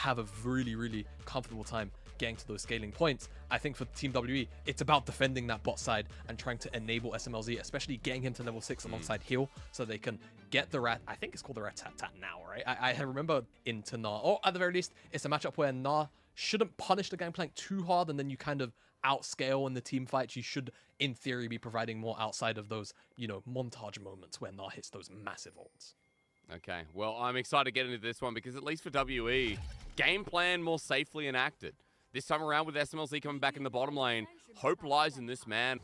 have a really, really comfortable time getting to those scaling points. I think for Team WE, it's about defending that bot side and trying to enable SMLZ, especially getting him to level 6 alongside heal, so they can get the rat. I think it's called the rat-tat-tat now, right? I remember into Nah, or at the very least, it's a matchup where Nah shouldn't punish the Gangplank too hard, and then you kind of outscale in the team fights. You should, in theory, be providing more outside of those, you know, montage moments where Nah hits those massive ults. Okay, well, I'm excited to get into this one because at least for WE, game plan more safely enacted. This time around with SMLZ coming back in the bottom lane, hope lies in this man.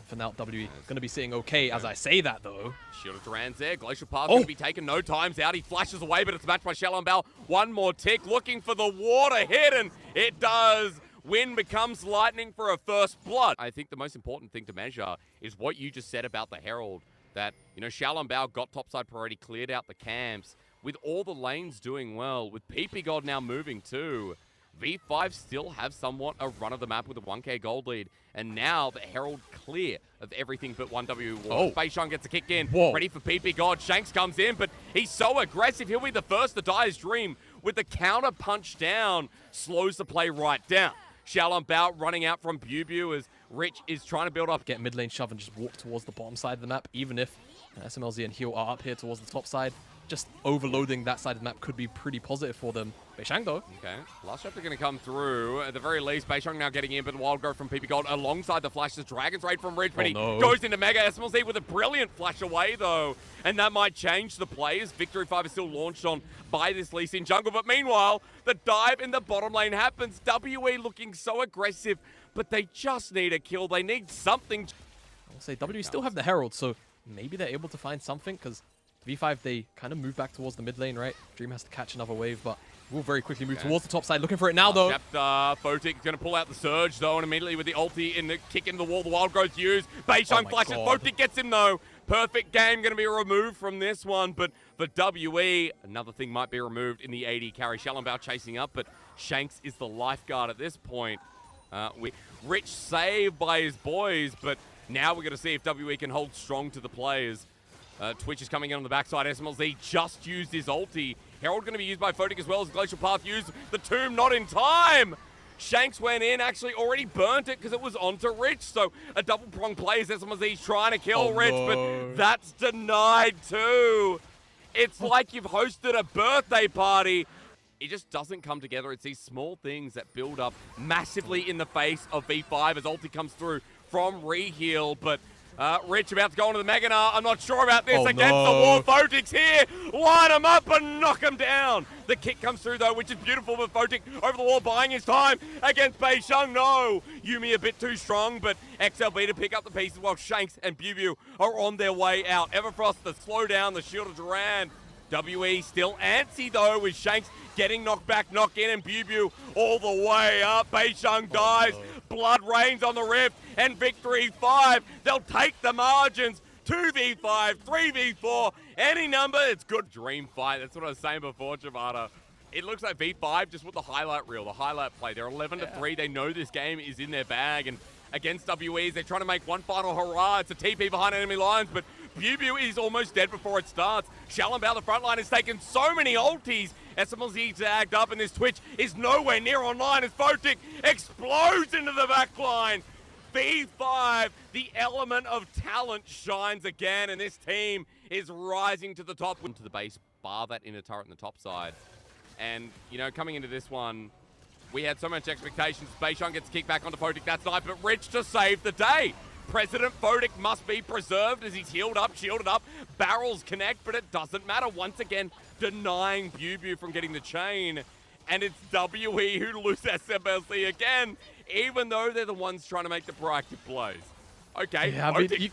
For now, WE going to be sitting okay as I say that, though. Shield of Duran's there. Glacial Path going to be taken. No times out. He flashes away, but it's matched by Shalom. One more tick, looking for the water hit, and it does. Wind becomes lightning for a first blood. I think the most important thing to measure is what you just said about the Herald. That, you know, Shalom got topside priority, cleared out the camps. With all the lanes doing well, with PP God now moving too, V5 still have somewhat a run of the map with a 1k gold lead. And now the Herald clear of everything but 1W war. Beishang gets a kick in, ready for PP God. Shanks comes in, but he's so aggressive. He'll be the first to die his dream. With the counter punch down, slows the play right down. Shalom running out from Bubu as Rich is trying to build up. Get mid lane shove and just walk towards the bottom side of the map, even if SMLZ and Heal are up here towards the top side. Just overloading that side of the map could be pretty positive for them. Beishang, though. Okay, last chapter going to come through. At the very least, Beishang now getting in, but the wild growth from PP Gold alongside the flash. The Dragon's Raid from Ridge, but he goes into Mega. SMLZ with a brilliant flash away, though. And that might change the plays. Victory 5 is still launched on by this Lee Sin jungle. But meanwhile, the dive in the bottom lane happens. WE looking so aggressive, but they just need a kill. They need something. I'll say WE still have the Herald, so maybe they're able to find something, because V5, they kind of move back towards the mid lane, right? Dream has to catch another wave, but will very quickly move towards the top side. Looking for it now, though. Photic going to pull out the Surge, though, and immediately with the ulti in the kick into the wall, the Wild Growth used. Beishang flashes. Photic gets him, though. Perfect game going to be removed from this one, but for WE, another thing might be removed in the AD carry. Shalom chasing up, but Shanks is the lifeguard at this point. Rich saved by his boys, but now we're going to see if WE can hold strong to the players. Twitch is coming in on the backside. SMLZ just used his ulti. Herald going to be used by Photic as well as Glacial Path used. The tomb not in time. Shanks went in, actually already burnt it because it was onto Rich. So a double-pronged play as SMLZ's trying to kill Rich, but that's denied too. It's like you've hosted a birthday party. It just doesn't come together. It's these small things that build up massively in the face of V5 as ulti comes through from Reheal, but Rich about to go into the Meganar. I'm not sure about this against the wall. Photic's here. Line him up and knock him down. The kick comes through, though, which is beautiful for Photic over the wall, buying his time against Beishang. No, Yuumi a bit too strong, but XLB to pick up the pieces while Shanks and Bubu are on their way out. Everfrost to slow down the Shield of Duran. WE still antsy, though, with Shanks getting knocked back, knock in, and Bubu all the way up. Beishang dies. Blood rains on the Rift, and Victory 5. They'll take the margins. 2v5, 3v4, any number. It's good dream fight. That's what I was saying before, Javada. It looks like V5 just with the highlight reel, the highlight play. They're 11-3. They know this game is in their bag, and against WEs, they're trying to make one final hurrah. It's a TP behind enemy lines, but Bubu is almost dead before it starts. Shalom the front line has taken so many ultis. SMLZ zagged up, and this Twitch is nowhere near online as Photic explodes into the back line. V5, the element of talent shines again, and this team is rising to the top. Into the base, bar that inner turret on the top side. And, you know, coming into this one, we had so much expectations. Beishang gets kicked back onto Photic that night, but Rich to save the day. President Photic must be preserved as he's healed up, shielded up. Barrels connect, but it doesn't matter. Once again, denying Bubu from getting the chain. And it's WE who lose SMLZ again, even though they're the ones trying to make the proactive plays. Okay, yeah, Photic.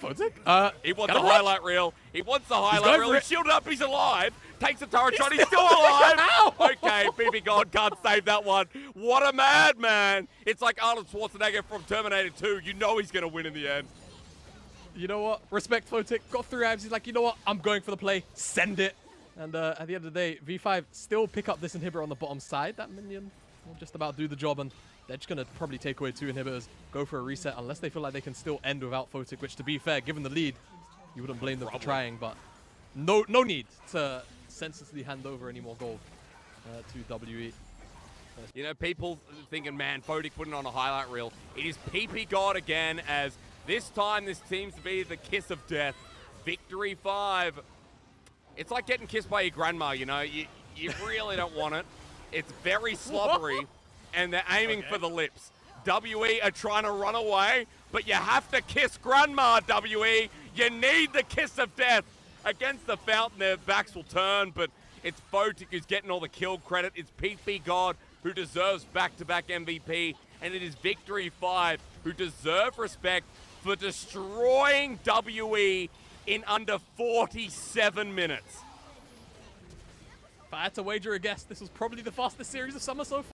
Photic? He wants the highlight reel. He wants the highlight reel. He's shielded up. He's alive. Takes a turret shot. He's still alive. Okay, BB God can't save that one. What a madman. It's like Arnold Schwarzenegger from Terminator 2. You know he's going to win in the end. You know what? Respect Photic. Got 3 abs. He's like, you know what? I'm going for the play. Send it. And at the end of the day, V5 still pick up this inhibitor on the bottom side. That minion will just about do the job, and they're just going to probably take away 2 inhibitors, go for a reset, unless they feel like they can still end without Photic, which, to be fair, given the lead, you wouldn't blame them for trying, but no need to senselessly hand over any more gold. to WE. You know, people thinking, man, Fodik putting on a highlight reel. It is PP God again, as this time this seems to be the kiss of death. Victory 5. It's like getting kissed by your grandma, you know? You really don't want it. It's very slobbery, and they're aiming for the lips. WE are trying to run away, but you have to kiss grandma, WE. You need the kiss of death. Against the fountain, their backs will turn, but it's Fotik who's getting all the kill credit. It's PP God who deserves back-to-back MVP, and it is Victory 5 who deserve respect for destroying WE in under 47 minutes. If I had to wager a guess, this was probably the fastest series of summer so far.